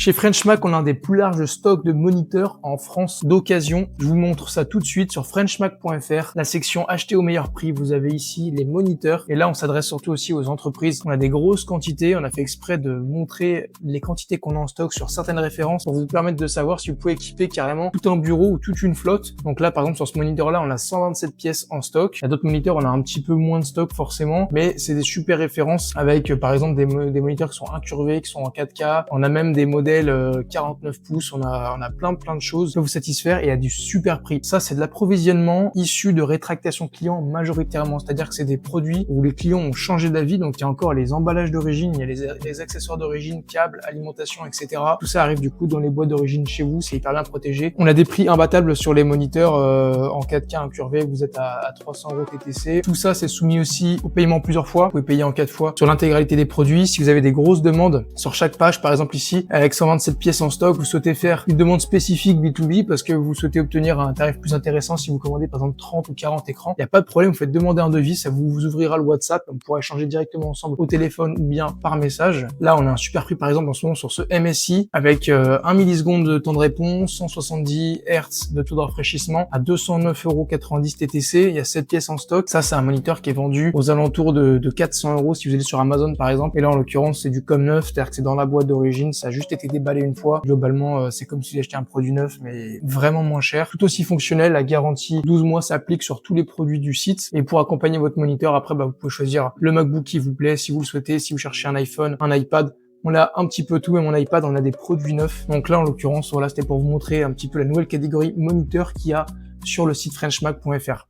Chez Frenchmac, on a un des plus larges stocks de moniteurs en France d'occasion. Je vous montre ça tout de suite sur frenchmac.fr. La section acheter au meilleur prix, vous avez ici les moniteurs. Et là, on s'adresse surtout aussi aux entreprises. On a des grosses quantités. On a fait exprès de montrer les quantités qu'on a en stock sur certaines références pour vous permettre de savoir si vous pouvez équiper carrément tout un bureau ou toute une flotte. Donc là, par exemple, sur ce moniteur-là, on a 127 pièces en stock. Il y a d'autres moniteurs, on a un petit peu moins de stock forcément, mais c'est des super références avec, par exemple, des moniteurs qui sont incurvés, qui sont en 4K. On a même des modèles 49 pouces, on a plein de choses qui peuvent vous satisfaire et à du super prix. Ça, c'est de l'approvisionnement issu de rétractation client majoritairement, c'est-à-dire que c'est des produits où les clients ont changé d'avis, donc il y a encore les emballages d'origine, il y a les accessoires d'origine, câbles, alimentation, etc. Tout ça arrive du coup dans les boîtes d'origine chez vous, c'est hyper bien protégé. On a des prix imbattables sur les moniteurs en 4K incurvés, vous êtes à 300 € TTC. Tout ça, c'est soumis aussi au paiement plusieurs fois. Vous pouvez payer en 4 fois sur l'intégralité des produits. Si vous avez des grosses demandes sur chaque page, par exemple ici, avec 127 pièces en stock, vous souhaitez faire une demande spécifique B2B parce que vous souhaitez obtenir un tarif plus intéressant si vous commandez par exemple 30 ou 40 écrans, il n'y a pas de problème, vous faites demander un devis, ça vous ouvrira le WhatsApp, on pourra échanger directement ensemble au téléphone ou bien par message. Là, on a un super prix par exemple en ce moment sur ce MSI avec 1 milliseconde de temps de réponse, 170 Hz de taux de rafraîchissement à 209,90 € TTC, il y a 7 pièces en stock. Ça, c'est un moniteur qui est vendu aux alentours de 400 € si vous allez sur Amazon par exemple. Et là, en l'occurrence, c'est du comme neuf, c'est-à-dire que c'est dans la boîte d'origine, ça a juste été déballé une fois. Globalement, c'est comme si j'achetais un produit neuf, mais vraiment moins cher. Tout aussi fonctionnel, la garantie 12 mois s'applique sur tous les produits du site. Et pour accompagner votre moniteur, après, vous pouvez choisir le MacBook qui vous plaît, si vous le souhaitez, si vous cherchez un iPhone, un iPad. On a un petit peu tout, et mon iPad, on a des produits neufs. Donc là, en l'occurrence, voilà, c'était pour vous montrer un petit peu la nouvelle catégorie moniteur qu'il y a sur le site frenchmac.fr.